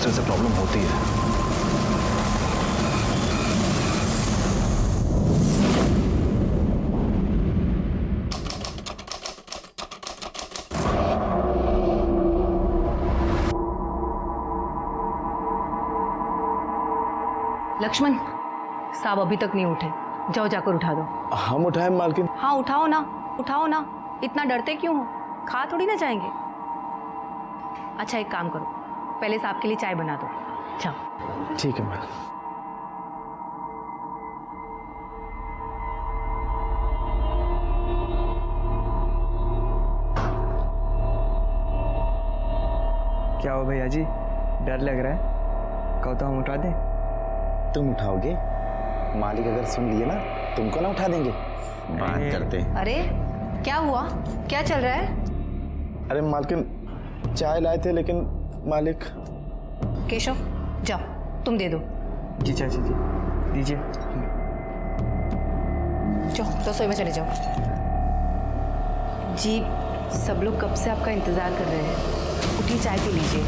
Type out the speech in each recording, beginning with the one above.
दूसरे से प्रॉब्लम होती है। लक्ष्मण, साहब अभी तक नहीं उठे, जाओ जाकर उठा दो। हम उठाए मालकिन? हाँ उठाओ ना, उठाओ ना, इतना डरते क्यों हो? खा थोड़ी ना जाएंगे। अच्छा एक काम करो, पहले साहब के लिए चाय बना दो, जाओ। ठीक है मैम। क्या हो भैया जी, डर लग रहा है? कहो तो हम उठा दें? तुम उठाओगे? मालिक अगर सुन लिए ना, तुमको ना उठा देंगे। बात करते हैं। अरे क्या हुआ, क्या चल रहा है? अरे मालकिन, चाय लाए थे लेकिन मालिक। केशव जाओ, तुम दे दो। जी चाची जी, दीजिए। जाओ रसोई में चले जाओ। जी सब लोग कब से आपका इंतजार कर रहे हैं, उठिए चाय पी लीजिए।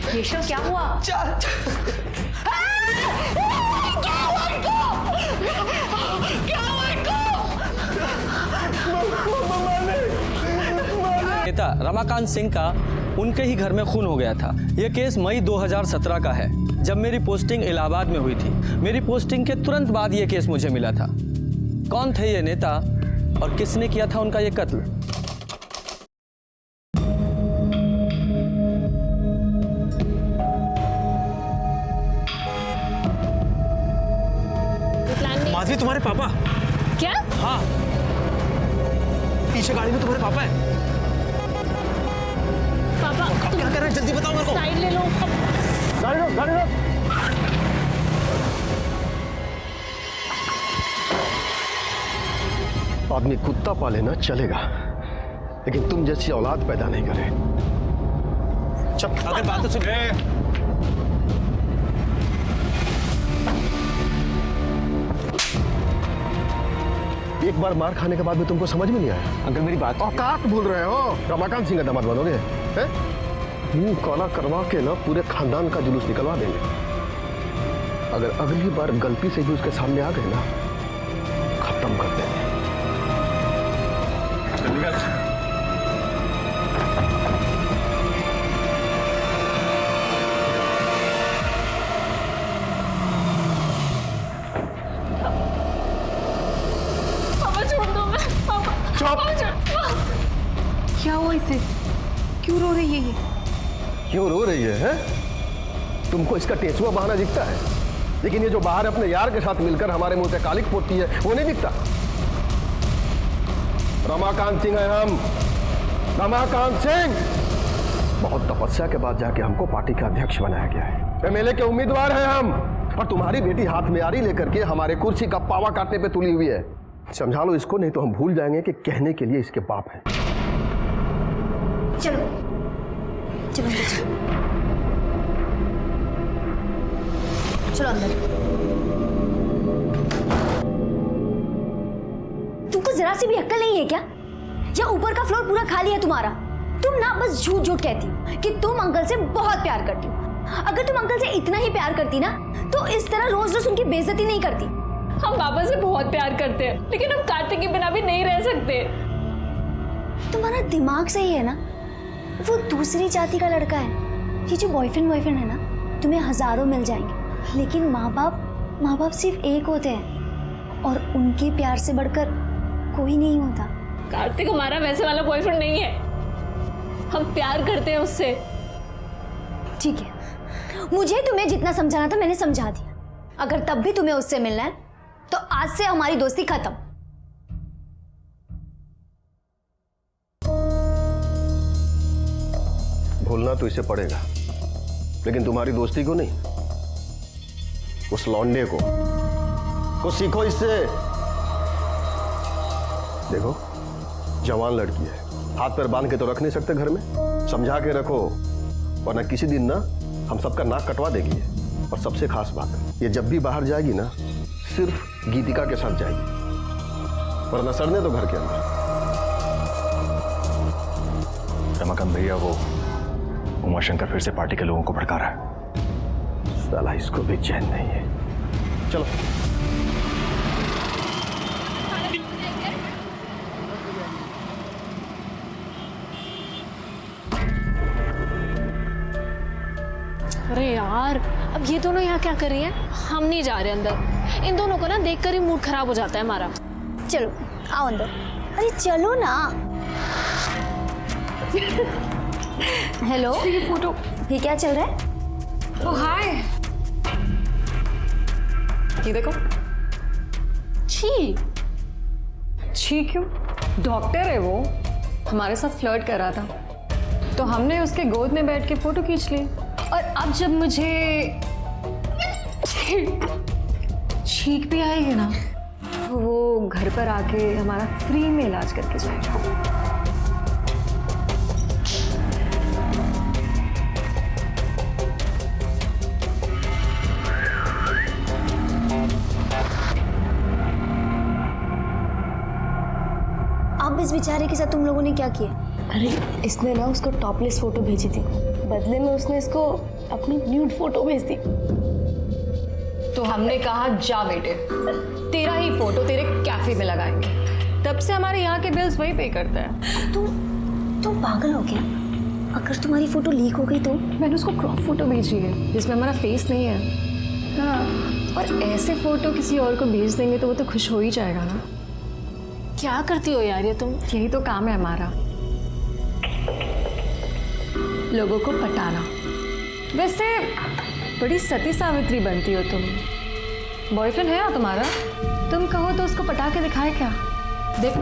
केशव क्या हुआ? नेता रमाकांत सिंह का उनके ही घर में खून हो गया था। यह केस मई 2017 का है, जब मेरी पोस्टिंग इलाहाबाद में हुई थी। मेरी पोस्टिंग के तुरंत बाद यह केस मुझे मिला था। कौन थे ये नेता और किसने किया था उनका ये कत्ल? माधवी, तुम्हारे पापा? क्या? हाँ, पीछे गाड़ी में तुम्हारे पापा है। पापा अब क्या कर रहे हैं, जल्दी बताओ मेरे को। साइड ले लो। गाड़ी लो, गाड़ी लो। आदमी कुत्ता पाले ना चलेगा, लेकिन तुम जैसी औलाद पैदा नहीं करे। चुप, अगर बात तो सुन। एक बार मार खाने के बाद में तुमको समझ में नहीं आया? अंकल मेरी बात। औकात भूल रहे हो? रमाकांत सिंह का दामाद बनोगे? हैं? मुंह काला करवा के ना पूरे खानदान का जुलूस निकलवा देंगे। अगर अगली बार गलती से भी उसके सामने आ गए ना, खत्म कर देंगे। पापा छोड़ दो मैं। पापा क्या हुआ इसे, क्यों रो रही है ये? क्यों रो रही है, हैं? तुमको इसका टेसुआ बहाना दिखता है, लेकिन ये जो बाहर अपने यार के साथ मिलकर हमारे मुंह पे कालिक पोतती है, वो नहीं दिखता। रमाकांत सिंह है हम, रमाकांत सिंह। बहुत तपस्या के बाद जाके हमको पार्टी का अध्यक्ष बनाया गया है। एमएलए के उम्मीदवार हैं हम, और तुम्हारी बेटी हाथ में आरी लेकर के हमारे कुर्सी का पावा काटने पे तुली हुई है। समझा लो इसको, नहीं तो हम भूल जाएंगे कि कहने के लिए इसके बाप हैं। चलो चलो अंदर चलो। चलो अंदर। तुमको जरा सी भी अक्ल नहीं है क्या? या ऊपर का फ्लोर पूरा खाली है तुम्हारा? तुम ना बस झूठ झूठ कहती हो कि तुम अंकल से बहुत प्यार करती हो। अगर तुम अंकल से इतना ही प्यार करती ना, तो इस तरह रोज रोज उनकी बेइज्जती नहीं करती। हम पापा से बहुत प्यार करते हैं, लेकिन हम कार्तिक के बिना भी नहीं रह सकते। तुम्हारा दिमाग सही है ना? वो दूसरी जाति का लड़का है। ये जो बॉयफ्रेंड है ना, तुम्हें हजारों मिल जाएंगे, लेकिन माँ बाप सिर्फ एक होते हैं, और उनके प्यार से बढ़कर कोई नहीं होता। कार्तिक हमारा वैसे वाला बॉयफ्रेंड नहीं है, हम प्यार करते हैं उससे। ठीक है, मुझे तुम्हें जितना समझाना था मैंने समझा दिया। अगर तब भी तुम्हें उससे मिलना है तो आज से हमारी दोस्ती खत्म। भूलना तो इसे पड़ेगा, लेकिन तुम्हारी दोस्ती को नहीं, उस लौंडे को सीखो इससे। देखो, जवान लड़की है, हाथ पैर बांध के तो रख नहीं सकते घर में, समझा के रखो, वरना किसी दिन ना हम सबका नाक कटवा देगी। और सबसे खास बात है, ये जब भी बाहर जाएगी ना, सिर्फ गीतिका के साथ जाएगी, वरना सड़ने तो घर के अंदर। रमाकांत भैया, वो उमाशंकर फिर से पार्टी के लोगों को भड़का रहा है। साला इसको भी चैन नहीं है। चलो अरे यार, अब ये दोनों यहाँ क्या कर रही हैं? हम नहीं जा रहे अंदर। इन दोनों को ना देखकर ही मूड खराब हो जाता है हमारा। चलो आओ अंदर। अरे चलो ना। हेलो, ये फोटो। ये क्या चल रहा है? ओ हाय, ये देखो। छी, छी क्यों? डॉक्टर है वो, हमारे साथ फ्लर्ट कर रहा था तो हमने उसके गोद में बैठ के फोटो खींच ली। और अब जब मुझे छींक भी आएगी ना तो वो घर पर आके हमारा फ्री में इलाज करके जाएगा। अब इस बेचारे के साथ तुम लोगों ने क्या किया? अरे इसने ना उसको टॉपलेस फोटो भेजी थी, बदले में उसने इसको अपनी न्यूड फोटो भेज दी। तो हमने कहा जा बेटे, तेरा ही फोटो तेरे कैफे में लगाएंगे। तब से हमारे यहाँ के बिल्स वही पे करता है। तुम पागल हो क्या? अगर तुम्हारी फोटो लीक हो गई तो? मैंने उसको क्रॉप फोटो भेजी है जिसमें हमारा फेस नहीं है। हाँ, और ऐसे फोटो किसी और को भेज देंगे तो वो तो खुश हो ही जाएगा ना। क्या करती हो यार ये तुम? यही तो काम है हमारा, लोगों को पटाना। वैसे बड़ी सती सावित्री बनती हो तुम। बॉयफ्रेंड है ना तुम्हारा? तुम कहो तो उसको पटा के दिखाए क्या? देख।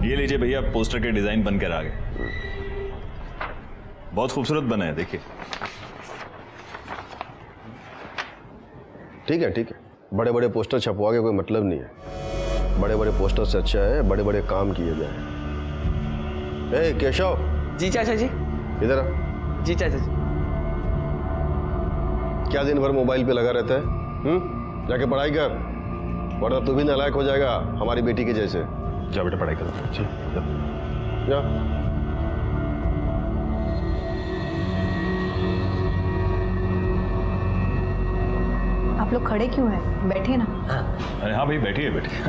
ये लीजिए भैया, पोस्टर के डिजाइन बनकर आ गए। बहुत खूबसूरत बना है, देखिए। ठीक है, बड़े बड़े पोस्टर छपवा के कोई मतलब नहीं है। बड़े बड़े पोस्टर से अच्छा है बड़े बड़े काम किए जाए। ए केशव। जी चाचा जी। इधर आ। जी चाचा जी। क्या दिन भर मोबाइल पे लगा रहता है? जाके पढ़ाई कर, वरना तू भी नालायक हो जाएगा हमारी बेटी के जैसे। जा बेटा, पढ़ाई करो। जी जा। आप लोग खड़े क्यों हैं? बैठे ना। अरे हाँ भाई, बैठिए बैठिए।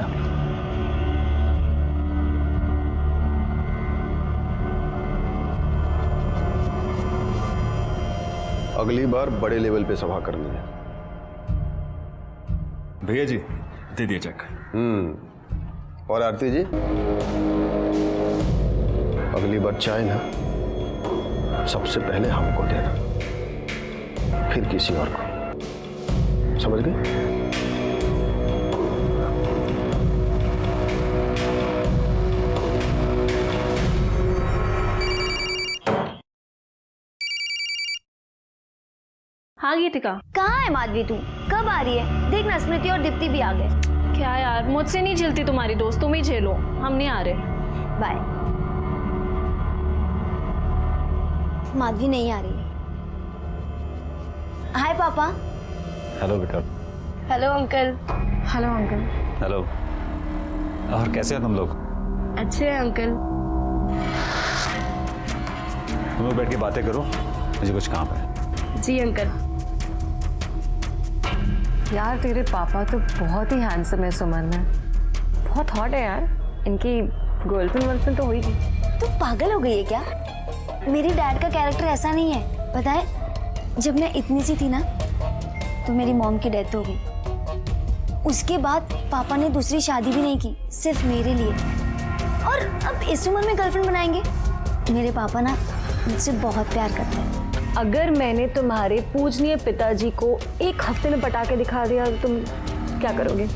अगली बार बड़े लेवल पे सभा करनी है। भैया जी दे दिए चेक। और आरती जी, अगली बार चाय ना सबसे पहले हमको देना, फिर किसी और को। समझ गए? हाँ गीतिका। कहाँ है माधवी तू? कब आ रही है? देखना स्मृति और दीप्ति भी आ गए। क्या यार, मुझसे नहीं झेलती तुम्हारी दोस्त, तुम ही झेलो, हम नहीं आ रहे। बाय। माधवी नहीं आ रही। हाय पापा। हेलो बेटा। Hello uncle. Hello uncle. Hello. और कैसे हैं तुम लोग? अच्छे हैं अंकल। तुम लोग बैठ के बातें करो, मुझे कुछ काम है। जी अंकल। यार तेरे पापा तो बहुत ही हैंडसम है सुमन में, बहुत हॉट है यार। इनकी गर्लफ्रेंड तो होगी। तू पागल हो गई है क्या? मेरी डैड का कैरेक्टर ऐसा नहीं है, पता है? जब मैं इतनी सी थी ना तो मेरी मॉम की डेथ हो गई। उसके बाद पापा ने दूसरी शादी भी नहीं की, सिर्फ मेरे लिए। और अब इस उम्र में गर्लफ्रेंड बनाएंगे? मेरे पापा ना मुझसे बहुत प्यार करते हैं। अगर मैंने तुम्हारे पूजनीय पिताजी को एक हफ्ते में पटा के दिखा दिया तो तुम क्या करोगे?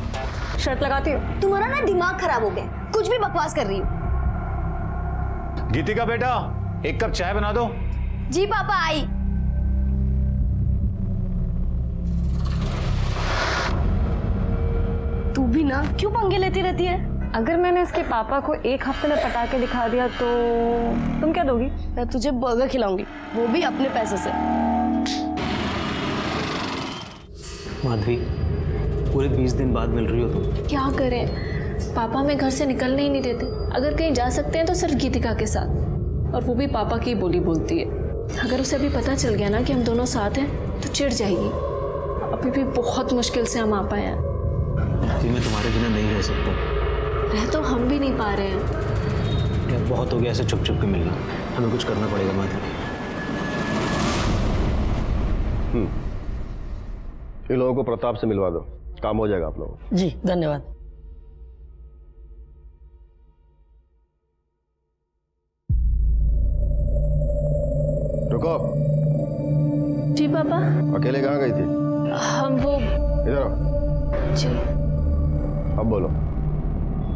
शर्त लगाती हो? तुम्हारा ना दिमाग खराब हो गया, कुछ भी बकवास कर रही हो। गीतिका बेटा, एक कप चाय बना दो। जी पापा, आई। तू भी ना क्यों पंगे लेती रहती है? अगर मैंने इसके पापा को एक हफ्ते में पटा के दिखा दिया तो तुम क्या दोगी? मैं तुझे बर्गर खिलाऊंगी, वो भी अपने पैसे से। माधवी, पूरे 20 दिन बाद मिल रही हो तुम। क्या करें, पापा हमें घर से निकलने ही नहीं देते। अगर कहीं जा सकते हैं तो सिर्फ गीतिका के साथ, और वो भी पापा की बोली बोलती है। अगर उसे अभी पता चल गया ना कि हम दोनों साथ हैं तो चिढ़ जाएगी। अभी भी बहुत मुश्किल से हम आ पाए हैं। मैं तुम्हारे बिना नहीं रह सकता। रह तो हम भी नहीं पा रहे हैं। यार बहुत हो गया ऐसे चुप चुप के मिलना, हमें कुछ करना पड़ेगा माधवी। इन लोगों को प्रताप से मिलवा दो, काम हो जाएगा आप लोगों को। जी धन्यवाद। रुको। जी पापा। अकेले कहाँ गई थी? हम वो इधर आओ। जी अब बोलो।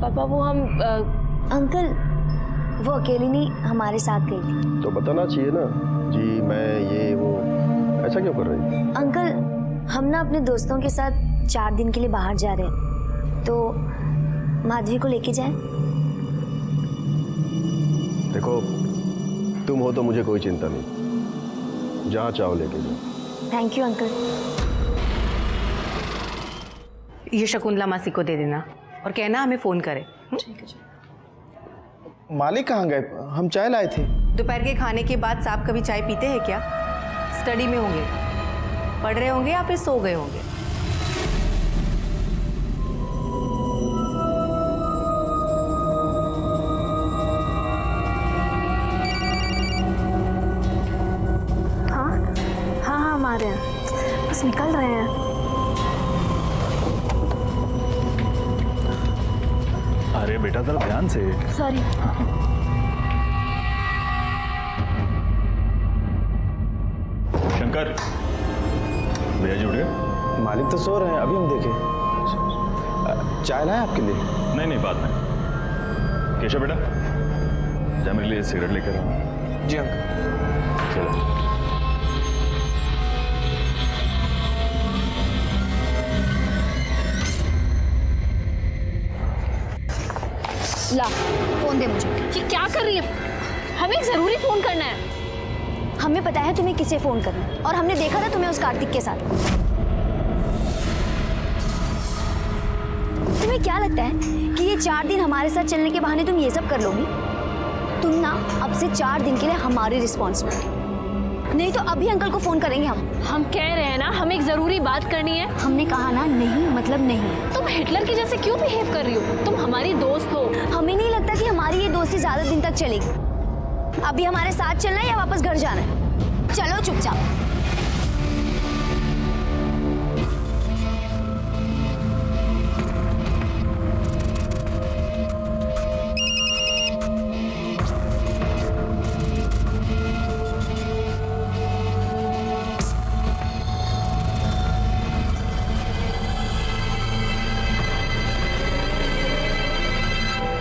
पापा वो हम अंकल वो अकेली नहीं हमारे साथ गई थी। तो बताना चाहिए ना, जी मैं ये वो, ऐसा क्यों कर रही है? अंकल हम ना अपने दोस्तों के साथ 4 दिन के लिए बाहर जा रहे हैं, तो माधवी को लेके जाएं? देखो तुम हो तो मुझे कोई चिंता नहीं, जहाँ चाहो लेके जाओ। Thank you uncle. ये शकुंतला मासी को दे देना और कहना हमें फोन करे। मालिक कहाँ गए? हम चाय लाए थे। दोपहर के खाने के बाद साहब कभी चाय पीते हैं क्या? स्टडी में होंगे, पढ़ रहे होंगे या फिर सो गए होंगे। हाँ हम आ रहे हैं, बस निकल रहे हैं। अरे बेटा जरा ध्यान से। सॉरी। शंकर, भैया जी उठ गए? मालिक तो सो रहे हैं, अभी हम देखे। चाय लाए आपके लिए? नहीं नहीं, बाद में। केशव बेटा, जा मेरे लिए सिगरेट लेकर आओ। जी अंकल। चलो। ला फोन दे मुझे। ये क्या कर रही है? हमें एक जरूरी फोन करना है। हमें पता है तुम्हें किसे फोन करना है, और हमने देखा था तुम्हें उस कार्तिक के साथ। तुम्हें क्या लगता है कि ये 4 दिन हमारे साथ चलने के बहाने तुम ये सब कर लोगी? तुम ना अब से 4 दिन के लिए हमारी रिस्पॉन्सिबिलिटी, नहीं तो अभी अंकल को फोन करेंगे हम कह रहे हैं ना हमें एक जरूरी बात करनी है। हमने कहा ना नहीं मतलब नहीं। तुम हिटलर की जैसे क्यों बिहेव कर रही हो? तुम हमारी दोस्त हो। हमें नहीं लगता कि हमारी ये दोस्ती ज्यादा दिन तक चलेगी। अभी हमारे साथ चलना है या वापस घर जाना है? चलो चुपचाप।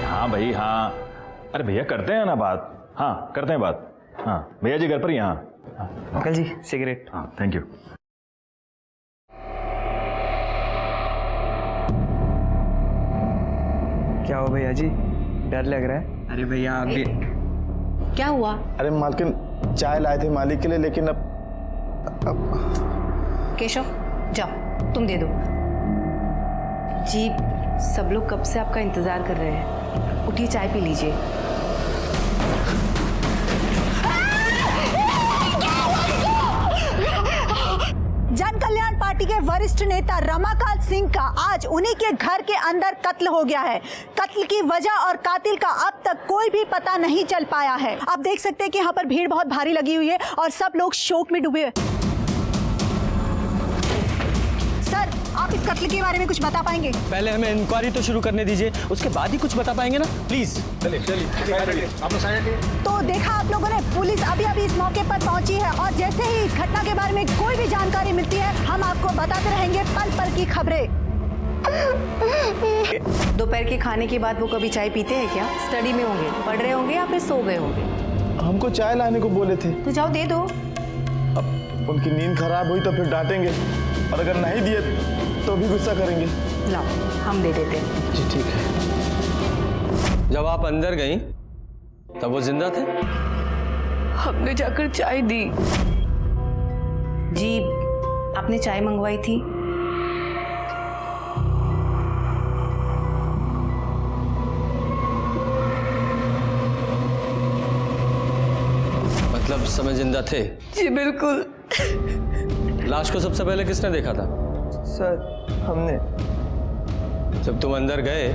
हाँ भाई हाँ, अरे भैया करते हैं ना बात। हाँ करते हैं बात। हाँ भैया जी घर पर ही? हाँ अंकल जी सिगरेट। हाँ थैंक यू। क्या हो भैया जी, डर लग रहा है? अरे भैया आप भी। क्या हुआ? अरे मालकिन चाय लाए थे मालिक के लिए, लेकिन अब केशव जाओ तुम दे दो। जी सब लोग कब से आपका इंतजार कर रहे हैं, उठिए चाय पी लीजिए। जन कल्याण पार्टी के वरिष्ठ नेता रमाकांत सिंह का आज उन्हीं के घर के अंदर कत्ल हो गया है। कत्ल की वजह और कातिल का अब तक कोई भी पता नहीं चल पाया है। आप देख सकते हैं कि यहाँ पर भीड़ बहुत भारी लगी हुई है और सब लोग शोक में डूबे हैं। सर आप इस कत्ल के बारे में कुछ बता पाएंगे? पहले हमें इंक्वायरी तो शुरू करने दीजिए, उसके बाद ही कुछ बता पाएंगे ना, प्लीज। तो देखा आप लोगों ने, पुलिस अभी अभी इस मौके पर पहुंची है और जैसे ही इस घटना के बारे में कोई भी जानकारी मिलती है हम आपको बताते रहेंगे पल पल की खबरें। दोपहर के खाने के बाद वो कभी चाय पीते हैं क्या? स्टडी में होंगे, पढ़ रहे होंगे या फिर सो गए होंगे। हमको चाय लाने को बोले थे। तो जाओ दे दो। अब उनकी नींद खराब हुई तो फिर डांटेंगे, और अगर नहीं दिए तो भी गुस्सा करेंगे। लाओ हम दे देते हैं। जी ठीक है। जब आप अंदर गई तब वो जिंदा थे? हमने जाकर चाय दी। जी आपने चाय मंगवाई थी? मतलब समय जिंदा थे? जी बिल्कुल। लाश को सबसे पहले किसने देखा था? सर हमने। जब तुम अंदर गए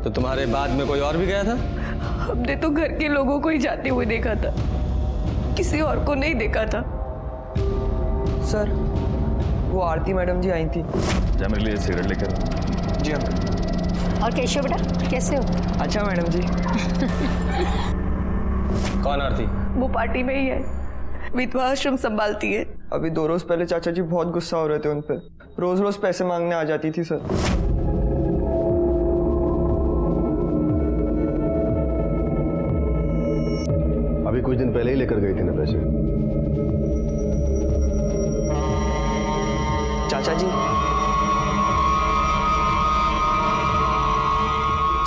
तो तुम्हारे बाद में कोई और भी गया था? हमने तो घर के लोगों को ही जाते हुए देखा था, किसी और को नहीं देखा था। सर वो आरती मैडम जी आई थी। जा मेरे लिए सिगरेट लेकर। जी अंकल। और केशव बेटा कैसे हो? अच्छा मैडम जी। कौन आरती? वो पार्टी में ही है, विधवा आश्रम संभालती है। अभी 2 रोज पहले चाचा जी बहुत गुस्सा हो रहे थे उन पे, रोज रोज पैसे मांगने आ जाती थी सर। अभी कुछ दिन पहले ही लेकर गई थी ना पैसे। चाचा जी,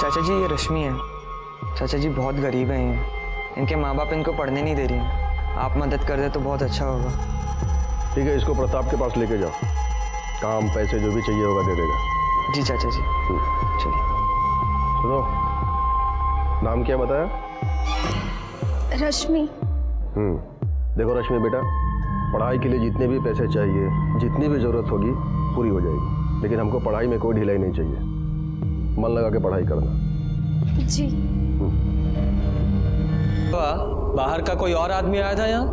चाचा जी ये रश्मि है। चाचा जी बहुत गरीब हैं ये, इनके माँ बाप इनको पढ़ने नहीं दे रही हैं। आप मदद कर दे तो बहुत अच्छा होगा। ठीक है, इसको प्रताप के पास लेके जाओ, काम पैसे जो भी चाहिए होगा दे देगा। जी चाचा जी। चलिए। सुनो, नाम क्या बताया? रश्मि। देखो रश्मि बेटा, पढ़ाई के लिए जितने भी पैसे चाहिए, जितनी भी जरूरत होगी पूरी हो जाएगी, लेकिन हमको पढ़ाई में कोई ढिलाई नहीं चाहिए। मन लगा के पढ़ाई करना। जी। बाहर का कोई और आदमी आया था यहाँ?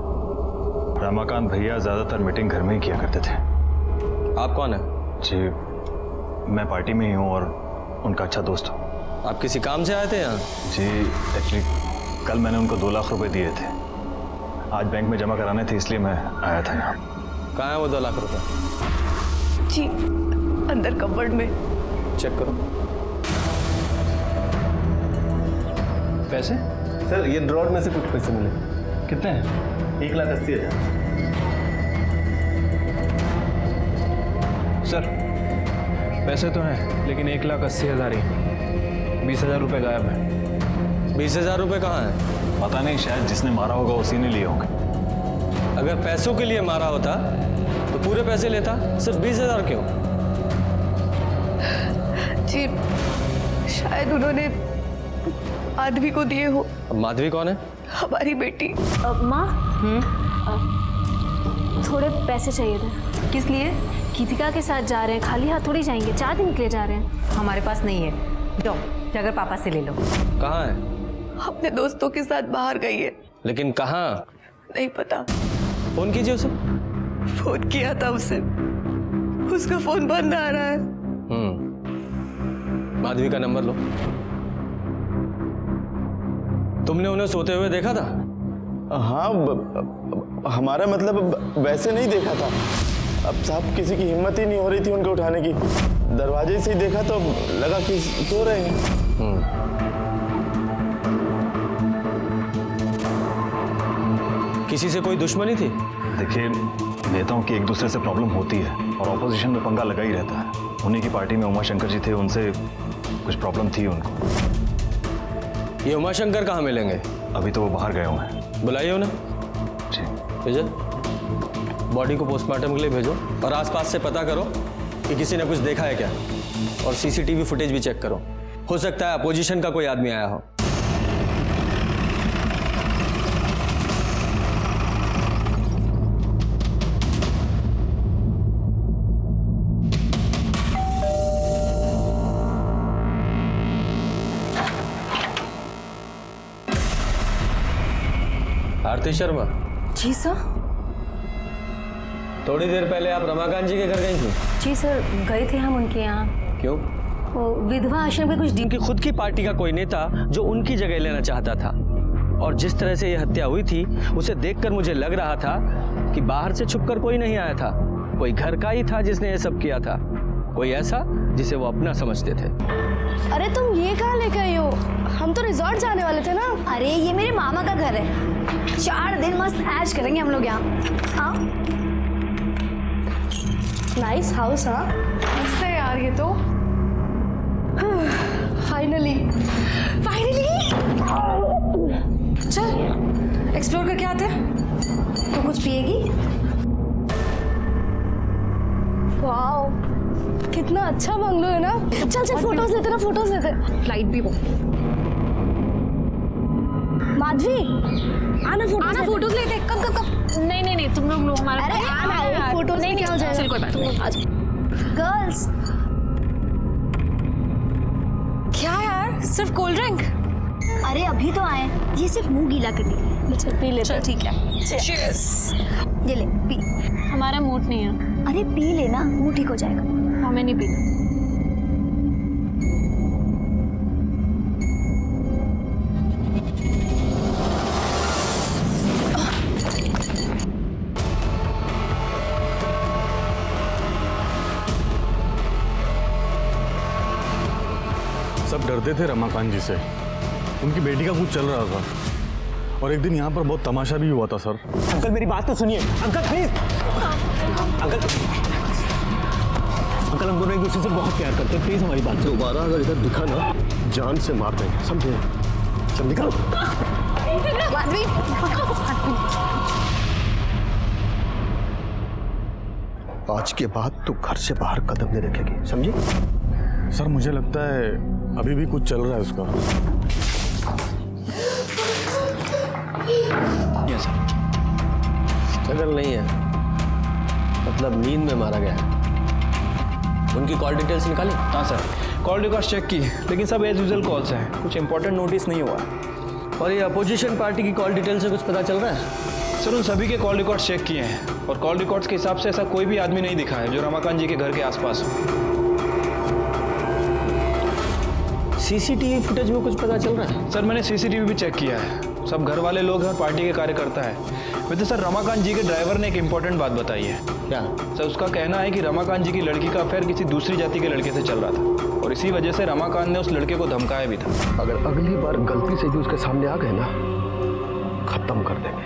रमाकांत भैया ज्यादातर मीटिंग घर में ही किया करते थे। आप कौन है? जी मैं पार्टी में ही हूँ और उनका अच्छा दोस्त हूँ। आप किसी काम से आए थे यहाँ? जी एक्चुअली कल मैंने उनको 2 लाख रुपए दिए थे, आज बैंक में जमा कराने थे, इसलिए मैं आया था यहाँ। कहाँ है वो 2 लाख रुपए? जी अंदर कबर्ड में। चेक करो। पैसे? सर ये ड्रॉर में से कुछ पैसे मिले। कितने हैं? 1,80,000। सर पैसे तो हैं, लेकिन 1,80,000 ही, 20,000 रुपये गायब है। 20,000 रुपये कहाँ है? पता नहीं, शायद जिसने मारा होगा उसी ने लिए होंगे। अगर पैसों के लिए मारा होता तो पूरे पैसे लेता, सिर्फ 20,000 क्यों? जी शायद उन्होंने माधवी को दिए हो। अब माधवी कौन है? हमारी बेटी। माँ, थोड़े पैसे चाहिए थे। किस लिए? गीतिका के साथ जा रहे हैं, खाली हाथ थोड़ी जाएंगे, 4 दिन के लिए जा रहे हैं। हमारे पास नहीं है, जाओ जाकर पापा से ले लो। कहाँ है? अपने दोस्तों के साथ बाहर गई है। लेकिन कहाँ? नहीं पता। फोन कीजिए उसे। फोन किया था उसे, उसका फोन बंद आ रहा है। माधवी का नंबर लो। तुमने उन्हें सोते हुए देखा था? हाँ हमारा मतलब वैसे नहीं देखा था। अब साहब किसी की हिम्मत ही नहीं हो रही थी उनको उठाने की, दरवाजे से ही देखा तो लगा कि सो रहे हैं। किसी से कोई दुश्मनी थी? देखिए, नेताओं की एक दूसरे से प्रॉब्लम होती है और ऑपोजिशन में पंगा लगा ही रहता है। उन्हीं की पार्टी में उमाशंकर जी थे, उनसे कुछ प्रॉब्लम थी उनको। ये उमाशंकर कहाँ मिलेंगे? अभी तो वो बाहर गए हुए हैं। बुलाइए उन्हें। जी। भेजो, बॉडी को पोस्टमार्टम के लिए भेजो और आसपास से पता करो कि किसी ने कुछ देखा है क्या, और सीसीटीवी फुटेज भी चेक करो। हो सकता है अपोजिशन का कोई आदमी आया हो। आरती शर्मा। जी सर। थोड़ी देर पहले आप रमाकांत जी के घर गई थी? जी सर, गए थे हम उनके यहाँ। क्यों? वो विधवा आश्रम में कुछ उनकी खुद की पार्टी का कोई नेता जो उनकी जगह लेना चाहता था, और जिस तरह से यह हत्या हुई थी उसे देखकर मुझे लग रहा था कि बाहर से छुपकर कोई नहीं आया था, कोई घर का ही था जिसने यह सब किया था, कोई ऐसा जिसे वो अपना समझते थे। अरे तुम ये कहाँ लेकर आई हो? हम तो रिजॉर्ट जाने वाले थे ना। अरे ये मेरे मामा का घर है, 4 दिन मस्त ऐश करेंगे हम लोग यहाँ। हाँ नाइस हाउस। हाँ मस्त है यार ये तो। फाइनली चल एक्सप्लोर करके आते हैं। तो कुछ पिएगी? वाओ कितना अच्छा बंगलो है ना। चल चल फोटोज लेते ना, फोटोज लेते। फ्लाइट भी बुक। माधवी आना फोटोज लेते हैं। कब कब कब नहीं नहीं नहीं, तुम लोग लो हमारा। अरे आना एक फोटो नहीं क्या हो जाएगा। चल कोई बात नहीं, आज गर्ल्स क्या यार, सिर्फ कोल्ड ड्रिंक? अरे अभी तो आए, ये सिर्फ मुंह गीला करने के लिए। चल पी ले। चल ठीक है, चीयर्स। ये ले पी। हमारा मूड नहीं है। अरे पी लेना, मुंह ठीक हो जाएगा। हमें नहीं पीना। सब डरते थे रमाकांत जी से, उनकी बेटी का कुछ चल रहा था और एक दिन यहाँ पर बहुत तमाशा भी हुआ था सर। अंकल मेरी बात तो सुनिए, अंकल प्लीज। अंकल अंकल हम दोनों एक दूसरे से बहुत प्यार करते हैं, प्लीज हमारी बात। दोबारा अगर इधर दिखा ना, जान से मार देंगे, समझे? चल निकल। माधवी आज के बाद तू घर से बाहर कदम नहीं रखेगी, समझी? सर मुझे लगता है अभी भी कुछ चल रहा है उसका। Yes sir. स्ट्रगल नहीं है, मतलब नींद में मारा गया है। उनकी कॉल डिटेल्स निकाली? हाँ सर, कॉल रिकॉर्ड चेक की, लेकिन सब एज यूजुअल कॉल्स हैं, कुछ इंपॉर्टेंट नोटिस नहीं हुआ। और ये अपोजिशन पार्टी की कॉल डिटेल से कुछ पता चल रहा है? सर उन सभी के कॉल रिकॉर्ड्स चेक किए हैं और कॉल रिकॉर्ड्स के हिसाब से ऐसा कोई भी आदमी नहीं दिखा है जो रमाकांत जी के घर के आसपास हो। सीसीटीवी फुटेज में कुछ पता चल रहा है? सर मैंने सीसीटीवी भी चेक किया है, सब घर वाले लोग हैं और पार्टी के कार्यकर्ता है। वैसे सर रमाकांत जी के ड्राइवर ने एक इंपॉर्टेंट बात बताई है। क्या? सर उसका कहना है कि रमाकांत जी की लड़की का अफेयर किसी दूसरी जाति के लड़के से चल रहा था और इसी वजह से रमाकांत ने उस लड़के को धमकाया भी था। अगर अगली बार गलती से भी उसके सामने आ गए ना, खत्म कर देंगे।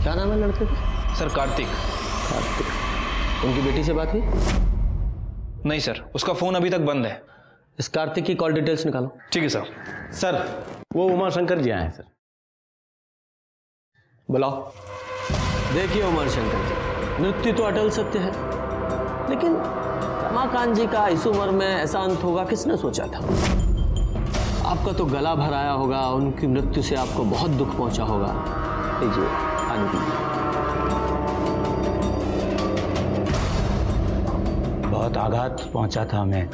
क्या नाम है लड़के का? सर कार्तिक। कार्तिक। उनकी बेटी से बात हुई? नहीं सर, उसका फोन अभी तक बंद है। इस कार्तिक की कॉल डिटेल्स निकालो। ठीक है सर। सर वो उमा शंकर जी आए हैं सर। बुलाओ। देखिए उमा शंकर जी, मृत्यु तो अटल सत्य है, लेकिन रमाकांत जी का इस उम्र में ऐसा अंत होगा किसने सोचा था? आपका तो गला भर आया होगा, उनकी मृत्यु से आपको बहुत दुख पहुंचा होगा। लीजिए पानी पीजिए। बहुत आघात पहुंचा था हमें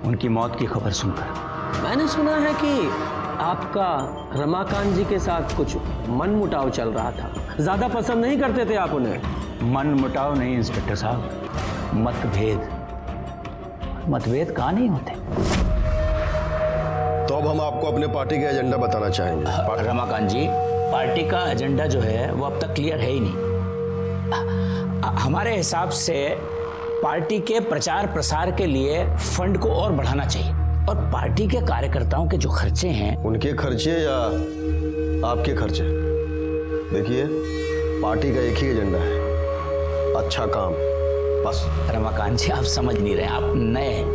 उनकी मौत की खबर सुनकर। मैंने सुना है कि आपका रमाकांत जी के साथ कुछ मनमुटाव चल रहा था, ज्यादा पसंद नहीं करते थे आप उन्हें। मनमुटाव नहीं इंस्पेक्टर साहब, मतभेद। मतभेद कहाँ नहीं होते। तो अब हम आपको अपने पार्टी का एजेंडा बताना चाहेंगे। रमाकांत जी, पार्टी का एजेंडा जो है वो अब तक क्लियर है ही नहीं। हमारे हिसाब से पार्टी के प्रचार प्रसार के लिए फंड को और बढ़ाना चाहिए और पार्टी के कार्यकर्ताओं के जो खर्चे हैं, उनके खर्चे या आपके खर्चे? देखिए, पार्टी का एक ही एजेंडा है, अच्छा काम, बस। रमाकांत जी आप समझ नहीं रहे, आप नए हैं।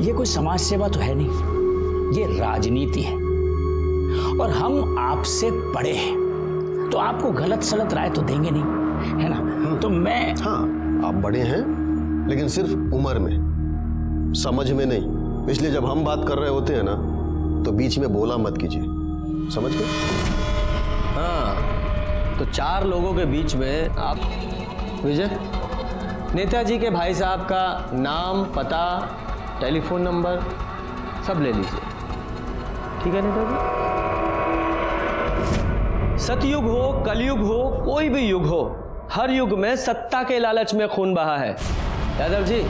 ये कोई समाज सेवा तो है नहीं, ये राजनीति है और हम आपसे बड़े हैं, तो आपको गलत सलत राय तो देंगे नहीं, है ना? तो मैं हाँ, आप बड़े हैं लेकिन सिर्फ उम्र में, समझ में नहीं। इसलिए जब हम बात कर रहे होते हैं ना, तो बीच में बोला मत कीजिए, समझ गए? हाँ, तो चार लोगों के बीच में आप विजय, नेताजी के भाई साहब का नाम, पता, टेलीफोन नंबर सब ले लीजिए। ठीक है नेताजी? सतयुग हो, कलयुग हो, कोई भी युग हो, हर युग में सत्ता के लालच में खून बहा है। यादव जी,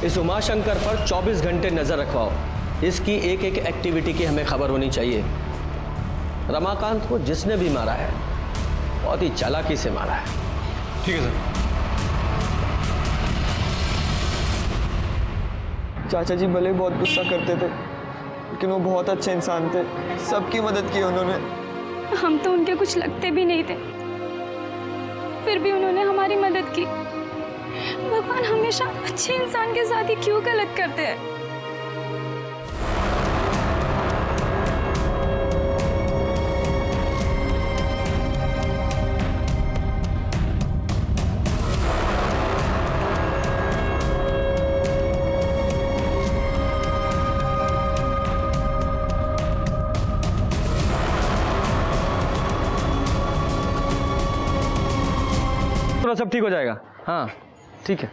इस उमाशंकर पर 24 घंटे नजर रखवाओ। इसकी एक एक एक्टिविटी की हमें खबर होनी चाहिए। रमाकांत को जिसने भी मारा है, बहुत ही चालाकी से मारा है। ठीक है सर। चाचा जी भले बहुत गुस्सा करते थे, लेकिन वो बहुत अच्छे इंसान थे, सबकी मदद की उन्होंने। हम तो उनके कुछ लगते भी नहीं थे, फिर भी उन्होंने हमारी मदद की। भगवान हमेशा अच्छे इंसान के साथ ही क्यों गलत करते हैं? करो, सब ठीक हो जाएगा। हाँ ठीक है।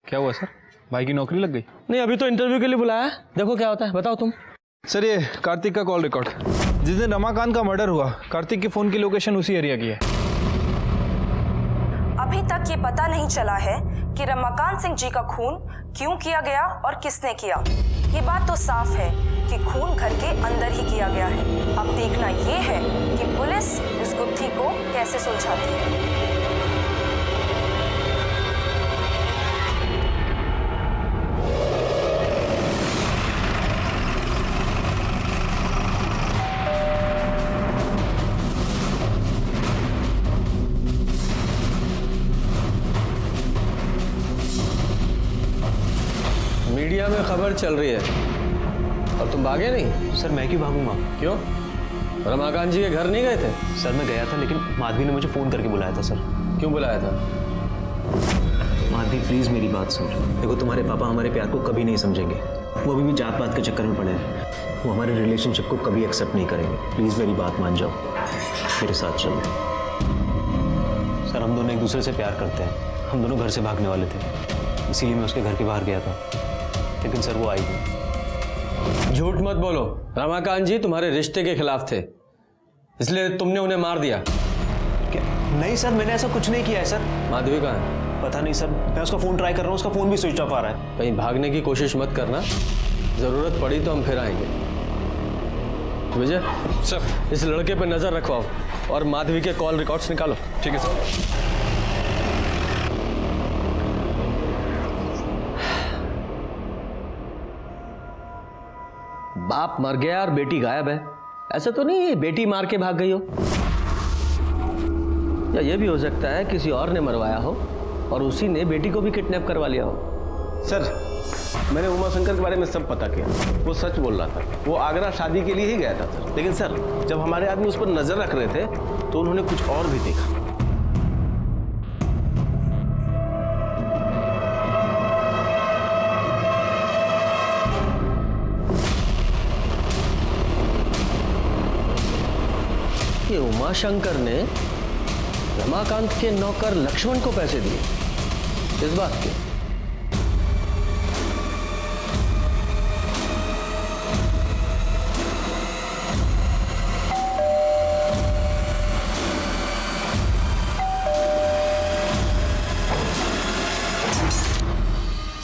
क्या हुआ सर, भाई की नौकरी लग गई? नहीं, अभी तो इंटरव्यू के लिए बुलाया है, देखो क्या होता है। बताओ तुम। सर ये कार्तिक का कॉल रिकॉर्ड, जिस दिन रमाकांत का मर्डर हुआ कार्तिक के फ़ोन की लोकेशन उसी एरिया की है। अभी तक ये पता नहीं चला है कि रमाकांत सिंह जी का खून क्यों किया गया और किसने किया। ये बात तो साफ है कि खून घर के अंदर ही किया गया है। अब देखना ये है कि पुलिस इस गुत्थी को कैसे सुलझाती है। मीडिया में खबर चल रही है और तुम भागे नहीं? सर मैं क्यों भागूंगा? क्यों? रमाकांत जी के घर नहीं गए थे? सर मैं गया था, लेकिन माधवी ने मुझे फ़ोन करके बुलाया था सर। क्यों बुलाया था? माधवी प्लीज़ मेरी बात सुन। देखो तुम्हारे पापा हमारे प्यार को कभी नहीं समझेंगे, वो अभी भी जात पात के चक्कर में पड़े हैं। वो हमारे रिलेशनशिप को कभी एक्सेप्ट नहीं करेंगे। प्लीज़ मेरी बात मान जाओ, मेरे साथ चलो। सर हम दोनों एक दूसरे से प्यार करते हैं, हम दोनों घर से भागने वाले थे, इसीलिए मैं उसके घर के बाहर गया था, लेकिन सर वो आई नहीं। झूठ मत बोलो, रमाकांत जी तुम्हारे रिश्ते के खिलाफ थे, इसलिए तुमने उन्हें मार दिया। क्या? नहीं सर, मैंने ऐसा कुछ नहीं किया है सर। माधवी कहाँ है? पता नहीं सर, मैं उसका फ़ोन ट्राई कर रहा हूँ, उसका फ़ोन भी स्विच ऑफ आ रहा है। कहीं भागने की कोशिश मत करना, ज़रूरत पड़ी तो हम फिर आएंगे। विजय सर, इस लड़के पर नज़र रखवाओ और माधवी के कॉल रिकॉर्ड्स निकालो। ठीक है सर। बाप मर गया और बेटी गायब है, ऐसा तो नहीं है बेटी मार के भाग गई हो? या ये भी हो सकता है किसी और ने मरवाया हो और उसी ने बेटी को भी किडनैप करवा लिया हो। सर मैंने उमा शंकर के बारे में सब पता किया, वो सच बोल रहा था। वो आगरा शादी के लिए ही गया था सर, लेकिन सर जब हमारे आदमी उस पर नजर रख रहे थे तो उन्होंने कुछ और भी देखा। कि उमाशंकर ने रमाकांत के नौकर लक्ष्मण को पैसे दिए, इस बात के?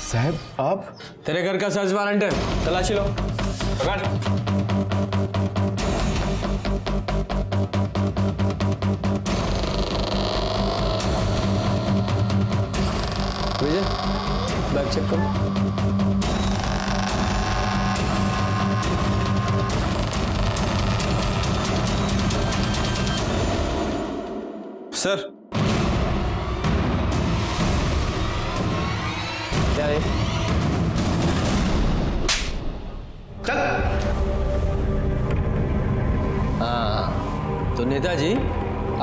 साहब आप? तेरे घर का सर्च वारंट है, तलाशी लो। विजय बैग चेक करो। सर क्या है? चल। हाँ तो नेताजी,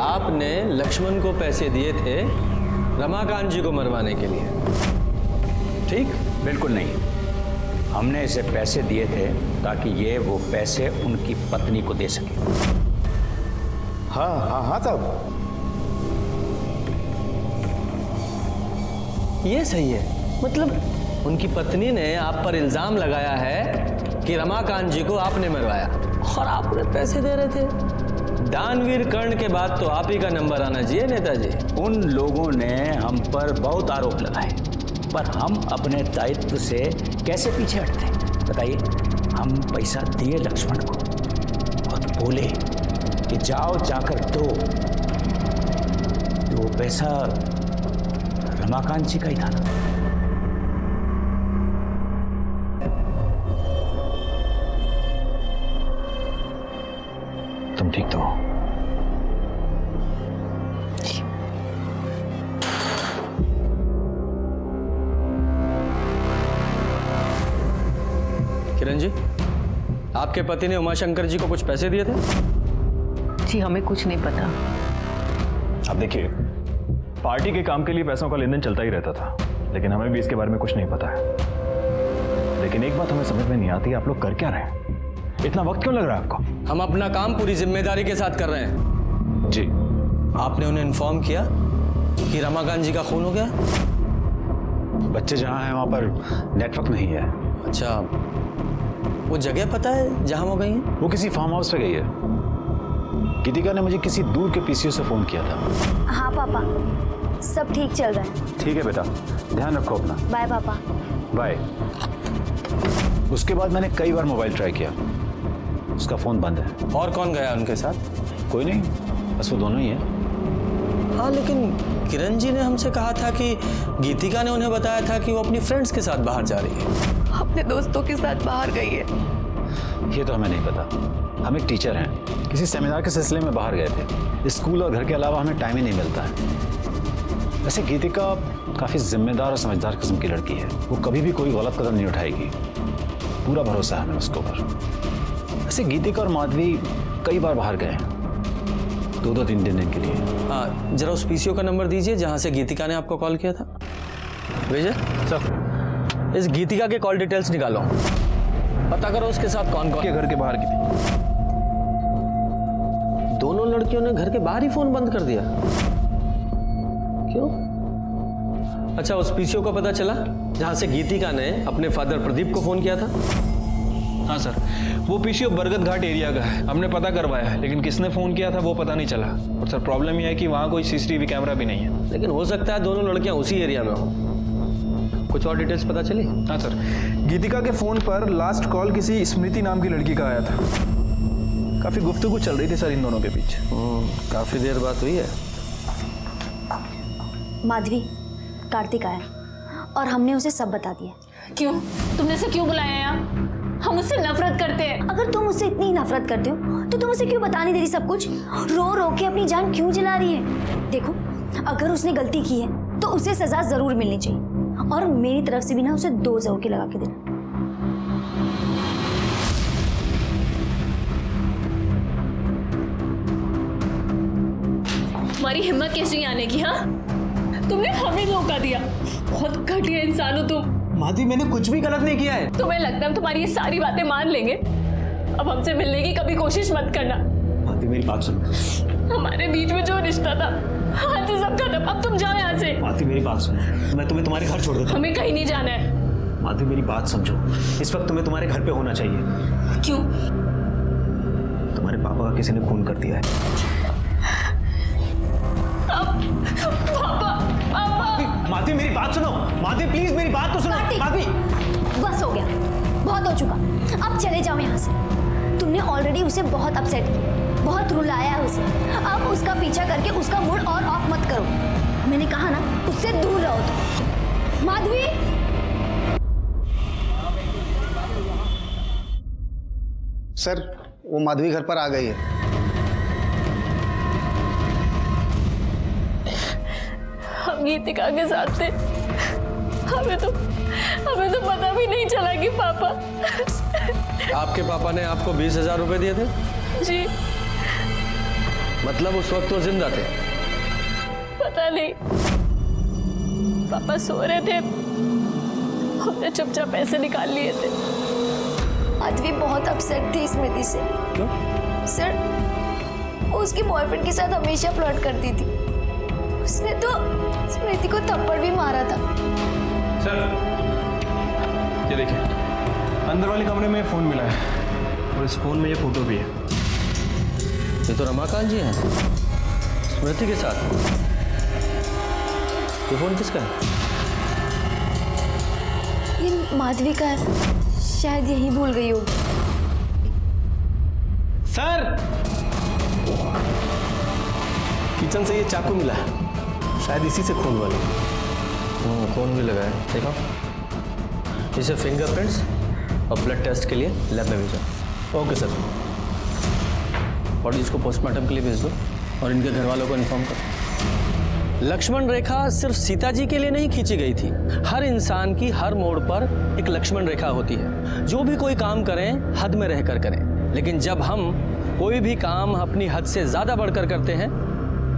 आपने लक्ष्मण को पैसे दिए थे रमाकांत जी को मरवाने के लिए, ठीक? बिल्कुल नहीं, हमने इसे पैसे दिए थे ताकि ये वो पैसे उनकी पत्नी को दे सके। हाँ हाँ हाँ साहब, ये सही है। मतलब उनकी पत्नी ने आप पर इल्जाम लगाया है कि रमाकांत जी को आपने मरवाया और आप उन्हें पैसे दे रहे थे। दानवीर कर्ण के बाद तो आप ही का नंबर आना चाहिए नेताजी। उन लोगों ने हम पर बहुत आरोप लगाए, पर हम अपने दायित्व से कैसे पीछे हटते? बताइए। हम पैसा दिए लक्ष्मण को और बोले कि जाओ जाकर दो, तो वो पैसा रमाकांत जी का ही था ना। तुम ठीक तो हो? किरण जी, आपके पति ने उमाशंकर जी को कुछ पैसे दिए थे? जी हमें कुछ नहीं पता। अब देखिए, पार्टी के काम के लिए पैसों का लेन देन चलता ही रहता था, लेकिन हमें भी इसके बारे में कुछ नहीं पता है। लेकिन एक बात हमें समझ में नहीं आती, आप लोग कर क्या रहे हैं? इतना वक्त क्यों लग रहा है आपको? हम अपना काम पूरी जिम्मेदारी के साथ कर रहे हैं। जी। आपने उन्हें इन्फॉर्म किया कि रमाकांत जी का खून हो गया? बच्चे जहाँ हैं वहाँ पर नेटवर्क नहीं है। अच्छा, वो जगह पता है जहाँ वो गई हैं? वो किसी फार्म हाउस पे गई है। गीतिका ने मुझे किसी दूर के पीसीओ से फोन किया था। हाँ पापा, सब ठीक चल रहा है। ठीक है बेटा, ध्यान रखो अपना। बाय पापा। बाय। उसके बाद मैंने कई बार मोबाइल ट्राई किया, उसका फोन बंद है। और कौन गया उनके साथ? कोई नहीं, बस वो दोनों ही हैं। हाँ, लेकिन किरण जी ने हमसे कहा था कि गीतिका ने उन्हें बताया था कि वो अपनी फ्रेंड्स के साथ बाहर जा रही है। अपने दोस्तों के साथ बाहर गई है। ये तो हमें नहीं पता। हम एक टीचर हैं, किसी सेमिनार के सिलसिले में बाहर गए थे। स्कूल और घर के अलावा हमें टाइम ही नहीं मिलता है। वैसे गीतिका काफ़ी जिम्मेदार और समझदार किस्म की लड़की है। वो कभी भी कोई गलत कदम नहीं उठाएगी, पूरा भरोसा है हमें उसके ऊपर। वैसे गीतिका और माधवी कई बार बाहर गए हैं, 2-3 दिन के लिए। हाँ, जरा उस पीसीओ का नंबर दीजिए जहाँ से गीतिका ने आपको कॉल किया था। विजय सर, इस गीतिका के कॉल डिटेल्स निकालो, पता करो उसके साथ कौन कौन के घर के बाहर की थी। दोनों लड़कियों ने घर के बाहर ही फोन बंद कर दिया। क्यों? अच्छा, उस पीसीओ का पता चला जहां से गीतिका ने अपने फादर प्रदीप को फोन किया था? हाँ सर, वो पीसीओ बरगद घाट एरिया का है। हमने पता करवाया है, लेकिन किसने फोन किया था वो पता नहीं चला। और सर प्रॉब्लम यह है कि वहाँ कोई सीसीटीवी कैमरा भी नहीं है। लेकिन हो सकता है दोनों लड़कियां उसी एरिया में हो। कुछ और डिटेल्स पता चली? हाँ सर, गीतिका के फोन पर लास्ट कॉल किसी स्मृति नाम की लड़की का आया था। काफी गुफ्तगू चल रही थी सर इन दोनों के बीच। काफी देर बात हुई है। माधवी, कार्तिक आया और हमने उसे सब बता दिया। क्यों? तुमने उसे क्यों बुलाया यहाँ? हम उससे नफरत करते हैं। अगर तुम उससे इतनी नफरत करते हो तो तुम उसे क्यों बता नहीं दे रही सब कुछ? रो रो के अपनी जान क्यों जला रही है? देखो, अगर उसने गलती की है तो उसे सजा जरूर मिलनी चाहिए, और मेरी तरफ से भी ना उसे 2 जरूर के लगा के देना। तुम्हारी हिम्मत कैसी आने की? हाँ, तुमने हमें धोखा दिया। बहुत घटिया इंसान हो तुम। माधवी, मैंने कुछ भी गलत नहीं किया है। तुम्हें लगता है हम तुम्हारी ये सारी बातें मान लेंगे? अब हमसे मिलने की कभी कोशिश मत करना। माधवी, मेरी बात सुनो। हमारे बीच में जो रिश्ता था, आज से सब खत्म। अब तुम जाओ यहाँ से। माधवी, मेरी बात सुनो। मैं तुम्हें तुम्हारे घर छोड़ देता हूँ। हमें कहीं नहीं जाना है। माधवी, मेरी बात समझो। इस वक्त तुम्हें तुम्हारे घर पे होना चाहिए। क्यों? तुम्हारे पापा का किसी ने खून कर दिया है। माधवी, मेरी बात सुनो। माधवी, प्लीज मेरी बात तो सुनो। माधवी, बस हो गया, बहुत हो चुका। अब चले जाओ यहाँ से। तुमने ऑलरेडी उसे बहुत अपसेट किया, बहुत रुलाया है उसे। अब उसका पीछा करके उसका मूड और ऑफ मत करो। मैंने कहा ना, उससे दूर रहो तुम। माधवी, सर, वो माधवी घर पर आ गई है। हम गीतिका के साथ थे। हमें तो पता भी नहीं चला कि पापा। आपके पापा ने आपको 20,000 रुपए दिए थे? जी। मतलब उस वक्त वो जिंदा थे? पता नहीं, पापा सो रहे थे, हमने चुपचाप पैसे निकाल लिए थे। माधवी बहुत अपसेट थी स्मृति से। क्यों? सर, वो उसके बॉयफ्रेंड के साथ हमेशा फ्लर्ट करती थी। उसने तो स्मृति को थप्पड़ भी मारा था। सर, ये देखिए, अंदर वाले कमरे में फोन मिला है और इस फोन में ये फोटो भी है। ये तो रमाकांत जी हैं, स्मृति के साथ। ये फोन किसका है? ये माधवी का है, शायद यही भूल गई होगी। सर, किचन से ये चाकू मिला है, शायद इसी से खून वाले। खून भी लगा है, देखो। इसे फिंगरप्रिंट्स और ब्लड टेस्ट के लिए लैब में भेजो। Okay sir. बॉडी इसको पोस्टमार्टम के लिए भेज दो और इनके घर वालों को इन्फॉर्म करो। लक्ष्मण रेखा सिर्फ सीता जी के लिए नहीं खींची गई थी। हर इंसान की हर मोड़ पर एक लक्ष्मण रेखा होती है। जो भी कोई काम करें, हद में रहकर करें। लेकिन जब हम कोई भी काम अपनी हद से ज्यादा बढ़कर करते हैं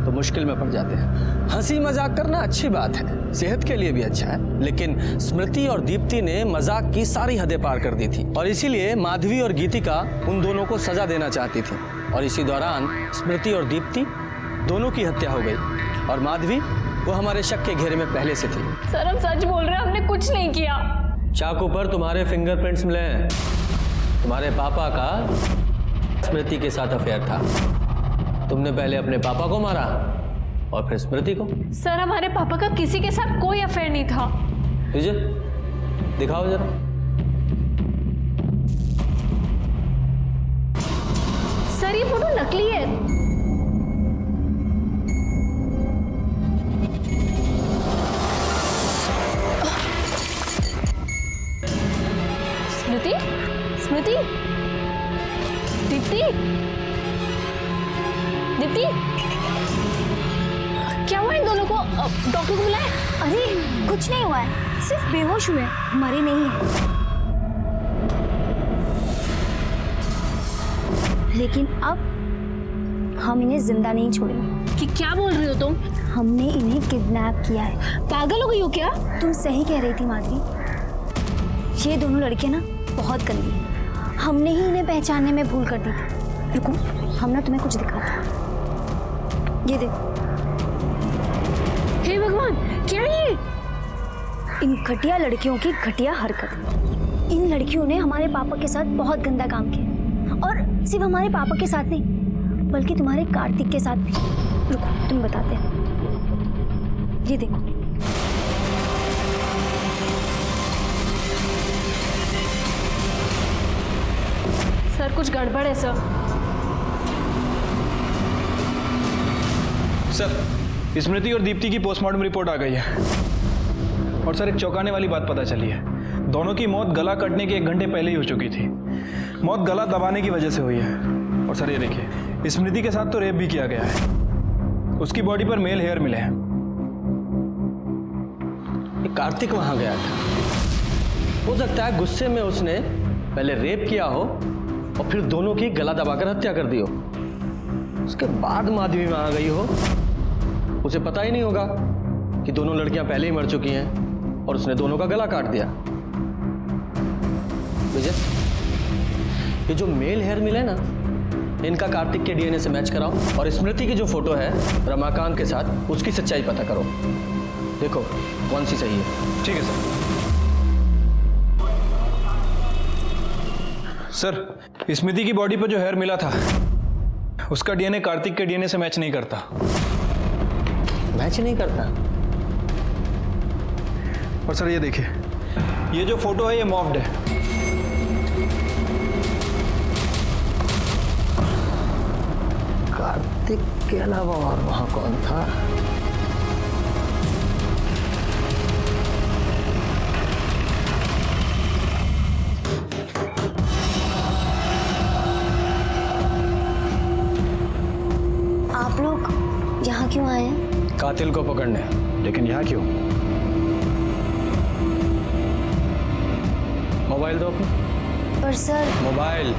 तो मुश्किल में पड़ जाते हैं। हंसी मजाक करना अच्छी बात है, सेहत के लिए भी अच्छा है, लेकिन स्मृति और दीप्ति ने मजाक की सारी हदें पार कर दी थी और इसीलिए माधवी और गीतिका उन दोनों को सजा देना चाहती थी। और इसी दौरान स्मृति और दीप्ति दोनों की हत्या हो गई और माधवी वो हमारे शक के घेरे में पहले से थी। सर हम सच बोल रहे हैं, हमने कुछ नहीं किया। चाकू पर तुम्हारे फिंगरप्रिंट्स मिले हैं। तुम्हारे पापा का स्मृति के साथ अफेयर था। तुमने पहले अपने पापा को मारा और फिर स्मृति को। सर हमारे पापा का किसी के साथ कोई अफेयर नहीं था। विजय दिखाओ जरा। सर ये फोटो नकली है। स्मृति, स्मृति, दीप्ति, दीप्ति, क्या हुआ इन दोनों को? डॉक्टर को बुलाए? अरे कुछ नहीं हुआ है, सिर्फ बेहोश हुए, मरे नहीं है। लेकिन अब हम इन्हें जिंदा नहीं छोड़ेंगे। कि क्या बोल रही हो तुम? हमने इन्हें किडनैप किया है। पागल हो गई हो क्या? तुम सही कह रही थी माधवी, ये दोनों लड़कियां ना बहुत गंदी हैं। हमने ही इन्हें पहचानने में भूल कर दी थी। रुको, हम ना तुम्हें कुछ दिखाते हैं। ये देखो। हे भगवान, क्या ये? इन घटिया लड़कियों की घटिया हरकत। इन लड़कियों ने हमारे पापा के साथ बहुत गंदा काम किया, और सिर्फ हमारे पापा के साथ नहीं, बल्कि तुम्हारे कार्तिक के साथ भी। रुको तुम बताते हैं। ये देखो, सर कुछ गड़बड़ है सर। सर स्मृति और दीप्ति की पोस्टमार्टम रिपोर्ट आ गई है, और सर एक चौंकाने वाली बात पता चली है। दोनों की मौत गला कटने के 1 घंटे पहले ही हो चुकी थी। मौत गला दबाने की वजह से हुई है। और सर ये देखिए, स्मृति के साथ तो रेप भी किया गया है। उसकी बॉडी पर मेल हेयर मिले हैं। ये कार्तिक वहां गया था। हो सकता है गुस्से में उसने पहले रेप किया हो और फिर दोनों की गला दबाकर हत्या कर दी हो। उसके बाद माधवी वहां गई हो। उसे पता ही नहीं होगा कि दोनों लड़कियां पहले ही मर चुकी हैं और उसने दोनों का गला काट दिया। विजय, ये जो मेल हेयर मिले ना, इनका कार्तिक के डीएनए से मैच कराओ, और स्मृति की जो फोटो है रमाकांत के साथ, उसकी सच्चाई पता करो। देखो कौन सी सही है। ठीक है सर। सर स्मृति की बॉडी पर जो हेयर मिला था, उसका डीएनए कार्तिक के डीएनए से मैच नहीं करता। मैच नहीं करता? और सर ये देखिए, ये जो फोटो है ये मॉफ्ड है। कार्तिक के अलावा और वहां कौन था? आप लोग यहाँ क्यों आए हैं? कातिल को पकड़ने। लेकिन यहाँ क्यों? मोबाइल दो अपना। पर सर, मोबाइल।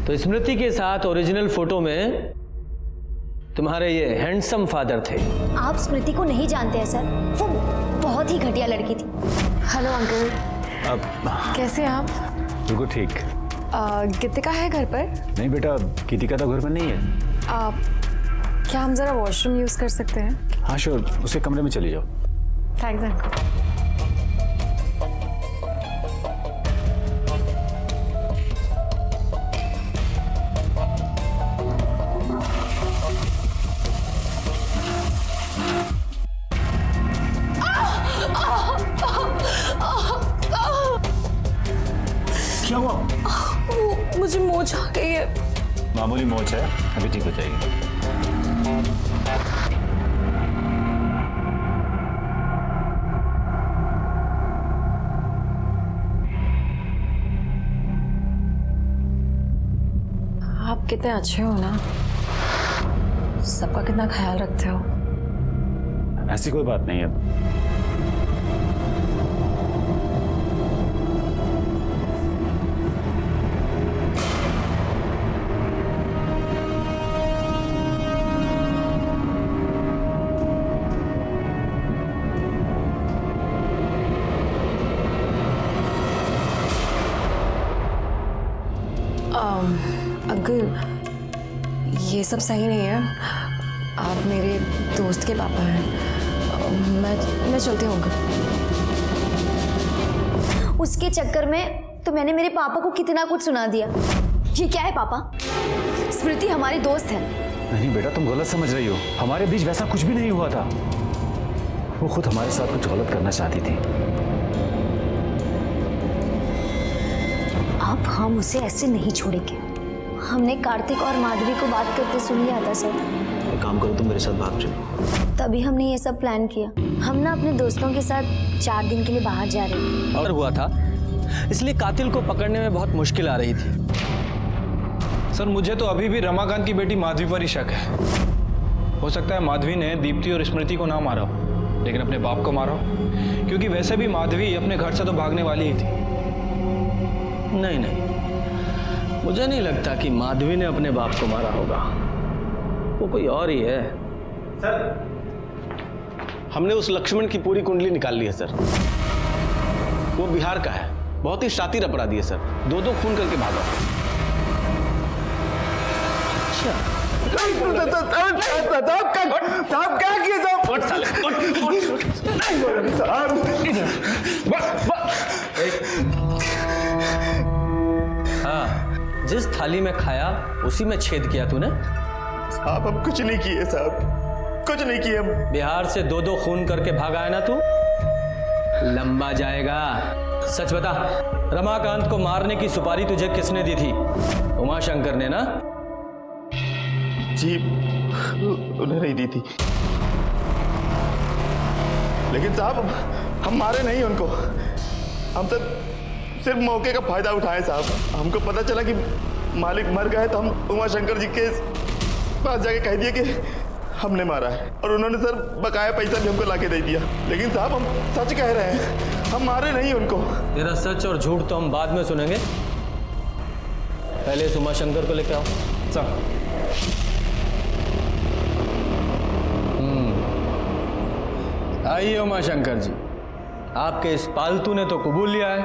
तो स्मृति के साथ ओरिजिनल फोटो में तुम्हारे ये हैंडसम फादर थे। आप स्मृति को नहीं जानते हैं सर, वो बहुत ही घटिया लड़की थी। हेलो अंकल, अब कैसे हैं आप? बिल्कुल ठीक। गीतिका है घर पर? नहीं बेटा, गीतिका तो घर पर नहीं है। क्या हम जरा वॉशरूम यूज कर सकते हैं? हाँ श्योर, उसके कमरे में चली जाओ। Thanks uncle. क्या हुआ? मुझे मोच आ गई है। मामूली मोच है, अभी ठीक हो जाएगी। आप कितने अच्छे हो ना, सबका कितना ख्याल रखते हो। ऐसी कोई बात नहीं है। अंकल ये सब सही नहीं है। आप मेरे दोस्त के पापा हैं। मैं चलती हूँ अंकल। उसके चक्कर में तो मैंने मेरे पापा को कितना कुछ सुना दिया। ये क्या है पापा? स्मृति हमारी दोस्त है। नहीं बेटा, तुम गलत समझ रही हो। हमारे बीच वैसा कुछ भी नहीं हुआ था। वो खुद हमारे साथ कुछ गलत करना चाहती थी। अब हम उसे ऐसे नहीं छोड़ेंगे। हमने कार्तिक और माधवी को बात करते सुन लिया था सर। एक काम करो, तुम मेरे साथ भाग चलो। तभी हमने ये सब प्लान किया। हम ना अपने दोस्तों के साथ 4 दिन के लिए बाहर जा रहे हैं। और हुआ था, इसलिए कातिल को पकड़ने में बहुत मुश्किल आ रही थी। सर मुझे तो अभी भी रमाकांत की बेटी माधवी पर ही शक है। हो सकता है माधवी ने दीप्ति और स्मृति को ना मारा हो, लेकिन अपने बाप को मारा हो, क्योंकि वैसे भी माधवी अपने घर से तो भागने वाली ही थी। नहीं नहीं, मुझे नहीं लगता कि माधवी ने अपने बाप को मारा होगा। वो कोई और ही है। सर हमने उस लक्ष्मण की पूरी कुंडली निकाल ली है सर। वो बिहार का है, बहुत ही शातिर अपराधी है सर। 2 खून करके भागा। साहब क्या किए हाँ, जिस थाली में खाया उसी में छेद किया तूने। साहब हम कुछ नहीं किए साहब, कुछ नहीं किए हम। बिहार से 2 खून करके भागा है ना तू, लंबा जाएगा। सच बता, रमाकांत को मारने की सुपारी तुझे किसने दी थी? उमाशंकर ने ना? जी उन्हें नहीं दी थी, लेकिन साहब हम मारे नहीं उनको। हम सब सिर्फ मौके का फायदा उठाए साहब। हमको पता चला कि मालिक मर गए तो हम उमाशंकर जी के पास जाके कह दिए कि हमने मारा है, और उन्होंने सर बकाया पैसा भी हमको लाके दे दिया। लेकिन साहब हम सच कह रहे हैं, हम मारे नहीं उनको। तेरा सच और झूठ तो हम बाद में सुनेंगे, पहले इस उमाशंकर को लेके आओ। सर आइए उमाशंकर जी, आपके इस पालतू ने तो कबूल लिया है,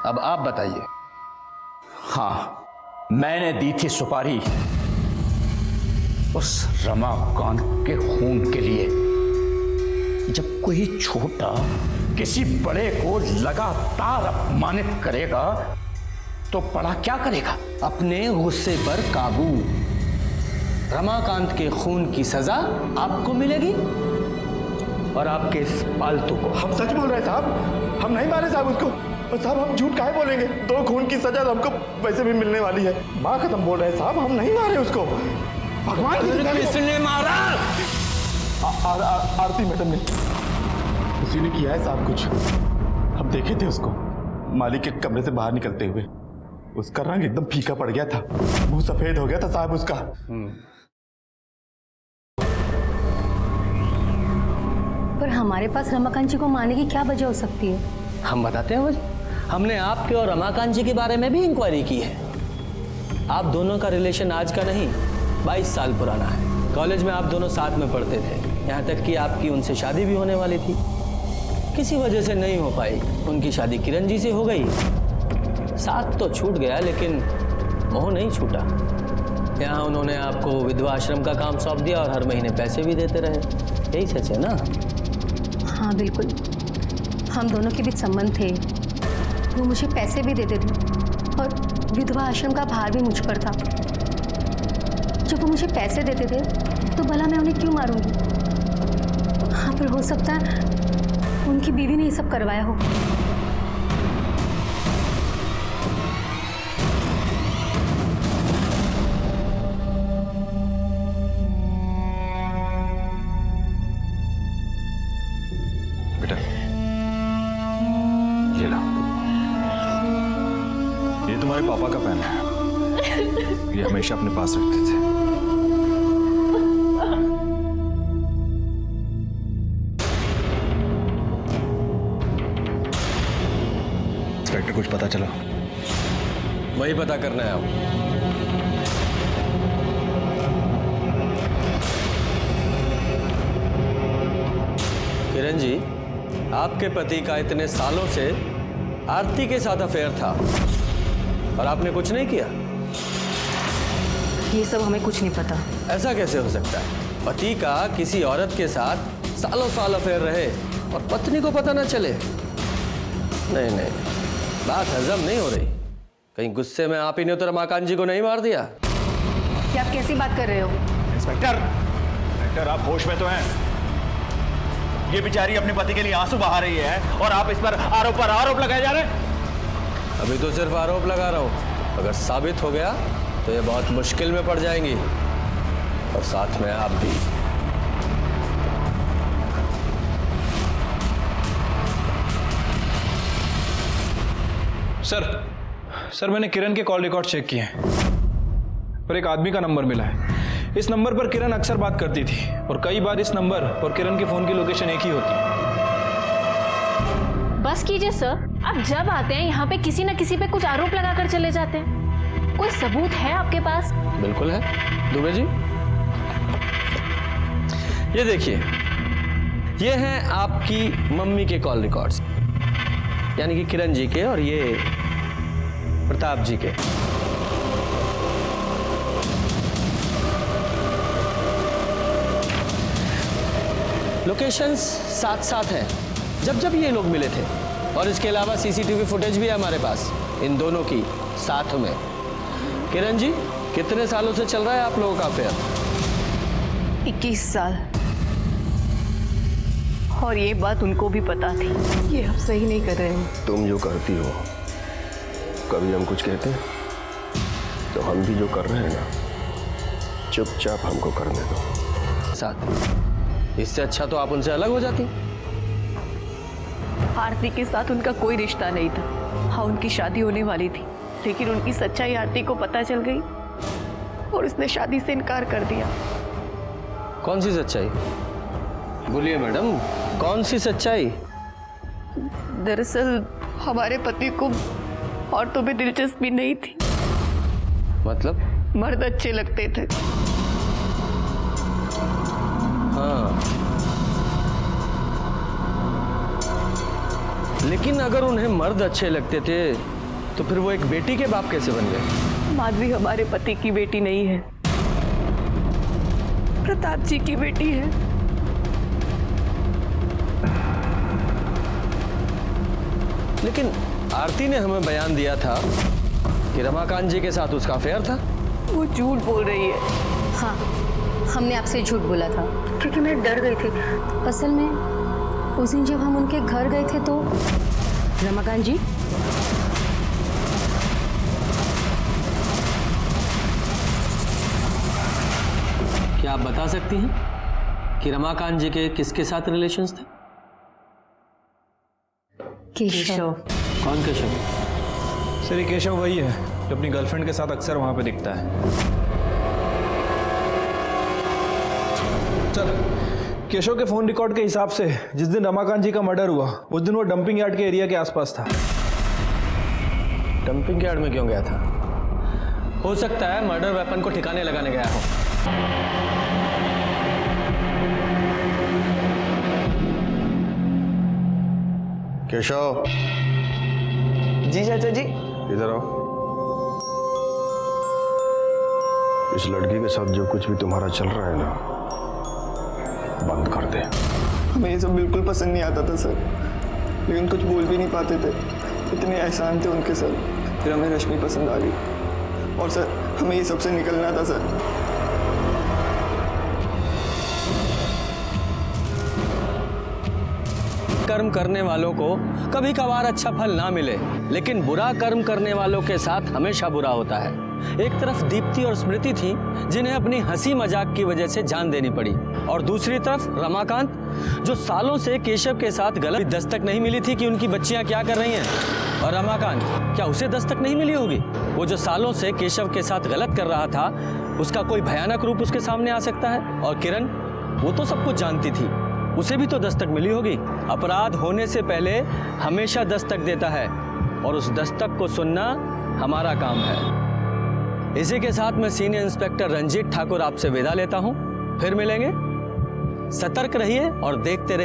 अब आप बताइए। हाँ, मैंने दी थी सुपारी उस रमाकांत के खून के लिए। जब कोई छोटा किसी बड़े को लगातार अपमानित करेगा तो बड़ा क्या करेगा? अपने गुस्से पर काबू। रमाकांत के खून की सजा आपको मिलेगी और आपके इस पालतू को। हम सच बोल रहे हैं साहब, हम नहीं मारे साहब उसको। और साहब हम झूठ काहे बोलेंगे? 2 खून की सजा तो हमको वैसे भी मिलने वाली है। माँ कसम बोल रहे हैं साहब, हम नहीं मारे उसको। भगवान किसने मारा? आरती मैडम ने, उसी ने किया है साहब कुछ। हम देखे थे उसको मालिक के कमरे से बाहर निकलते हुए। उसका रंग एकदम फीका पड़ गया था, मुंह सफेद हो गया था साहब उसका। पर हमारे पास रमाकांत जी को मारने की क्या वजह हो सकती है? हम बताते हैं वजह। हमने आपके और रमाकांत जी के बारे में भी इंक्वायरी की है। आप दोनों का रिलेशन आज का नहीं, 22 साल पुराना है। कॉलेज में आप दोनों साथ में पढ़ते थे, यहाँ तक कि आपकी उनसे शादी भी होने वाली थी। किसी वजह से नहीं हो पाई, उनकी शादी किरण जी से हो गई। साथ तो छूट गया, लेकिन मोह नहीं छूटा। यहाँ उन्होंने आपको विधवा आश्रम का काम सौंप दिया और हर महीने पैसे भी देते रहे। यही सच है ना? हाँ बिल्कुल, हम दोनों के बीच संबंध थे। वो मुझे पैसे भी देते थे और विधवा आश्रम का भार भी मुझ पर था। जब वो मुझे पैसे देते थे तो भला मैं उन्हें क्यों मारूंगी? हाँ, पर हो सकता है उनकी बीवी ने ये सब करवाया हो। बेटा ये लो, ये तुम्हारे पापा का पेन है। ये हमेशा अपने पास रखते थे। इंस्पेक्टर कुछ पता चला? वही पता करना है आप। किरण जी, आपके पति का इतने सालों से आरती के साथ अफेयर था और आपने कुछ नहीं किया। ये सब हमें कुछ नहीं पता। ऐसा कैसे हो सकता है? पति का किसी औरत के साथ सालों साल अफेयर रहे और पत्नी को पता ना चले? नहीं नहीं, बात हजम नहीं हो रही। कहीं गुस्से में आप ही ने तो रमाकांत जी को नहीं मार दिया? क्या आप कैसी बात कर रहे हो? इंस्पेक्टर आप होश में तो हैं? ये बेचारी अपने पति के लिए आंसू बहा रही है और आप इस पर आरोप लगाए जा रहे हैं। अभी तो सिर्फ आरोप लगा रहा हूं, अगर साबित हो गया तो ये बहुत मुश्किल में पड़ जाएंगी, और साथ में आप भी। सर मैंने किरण के कॉल रिकॉर्ड चेक किए हैं और एक आदमी का नंबर मिला है। इस नंबर पर किरण अक्सर बात करती थी और कई बार इस नंबर और किरण के फोन की लोकेशन एक ही होती है। बस कीजिए सर, आप जब आते हैं यहाँ पे किसी न किसी पे कुछ आरोप लगाकर चले जाते हैं। कोई सबूत है आपके पास? बिल्कुल है दुबे जी, ये देखिए, ये हैं आपकी मम्मी के कॉल रिकॉर्ड्स, यानी कि किरण जी के और ये प्रताप जी के। लोकेशंस साथ साथ हैं जब ये लोग मिले थे, और इसके अलावा सीसीटीवी फुटेज भी है हमारे पास इन दोनों की साथ में। किरण जी, कितने सालों से चल रहा है आप लोगों का अफेयर? 21 साल। और ये बात उनको भी पता थी। ये आप सही नहीं कर रहे हो। तुम जो करती हो, कभी हम कुछ कहते हैं तो हम भी जो कर रहे हैं ना, चुपचाप हमको करने दो। साथ इससे अच्छा तो आप उनसे अलग हो जाती। आरती के साथ उनका कोई रिश्ता नहीं था। हाँ, उनकी शादी होने वाली थी, लेकिन उनकी सच्चाई आरती को पता चल गई और उसने शादी से इनकार कर दिया। कौन सी सच्चाई? बोलिए मैडम, कौन सी सच्चाई? दरअसल हमारे पति को औरतों में दिलचस्पी नहीं थी। मतलब? मर्द अच्छे लगते थे। हाँ, लेकिन अगर उन्हें मर्द अच्छे लगते थे तो फिर वो एक बेटी के बाप कैसे बन गए? माधवी हमारे पति की बेटी नहीं है, प्रताप जी की बेटी है। लेकिन आरती ने हमें बयान दिया था कि रमाकांत जी के साथ उसका अफेयर था। वो झूठ बोल रही है। हाँ, हमने आपसे झूठ बोला था क्योंकि मैं डर गई थी। असल में उस दिन जब हम उनके घर गए थे तो रमाकांत जी, क्या आप बता सकती हैं कि रमाकांत जी के किसके साथ रिलेशंस थे? केशव। कौन केशव? सर ये केशव वही है जो अपनी गर्लफ्रेंड के साथ अक्सर वहां पे दिखता है। सर, केशव के फोन रिकॉर्ड के हिसाब से जिस दिन रमाकांत जी का मर्डर हुआ उस दिन वो डंपिंग यार्ड के एरिया के आसपास था। डंपिंग यार्ड में क्यों गया था? हो सकता है मर्डर वेपन को ठिकाने लगाने गया हो। केशव। जी चाचा जी। इधर आओ। इस लड़की के साथ जो कुछ भी तुम्हारा चल रहा है ना, बंद कर दे। हमें ये सब बिल्कुल पसंद नहीं आता था सर, लेकिन कुछ बोल भी नहीं पाते थे। इतने एहसान थे उनके सर। फिर हमें रश्मि पसंद आ गई और सर हमें ये सबसे निकलना था सर। कर्म करने वालों को कभी कभार अच्छा फल ना मिले, लेकिन बुरा कर्म करने वालों के साथ हमेशा बुरा होता है। एक तरफ दीप्ति और स्मृति थी जिन्हें अपनी हंसी मजाक की वजह से जान देनी पड़ी, और दूसरी तरफ रमाकांत जो सालों से केशव के साथ गलत दस्तक नहीं मिली थी कि उनकी बच्चियां क्या कर रही हैं। और रमाकांत, क्या उसे दस्तक नहीं मिली होगी? वो जो सालों से केशव के साथ गलत कर रहा था, उसका कोई भयानक रूप उसके सामने आ सकता है। और किरण, वो तो सब कुछ जानती थी, उसे भी तो दस्तक मिली होगी। अपराध होने से पहले हमेशा दस्तक देता है, और उस दस्तक को सुनना हमारा काम है। इसी के साथ मैं सीनियर इंस्पेक्टर रंजीत ठाकुर आपसे विदा लेता हूं। फिर मिलेंगे। सतर्क रहिए और देखते रहिए।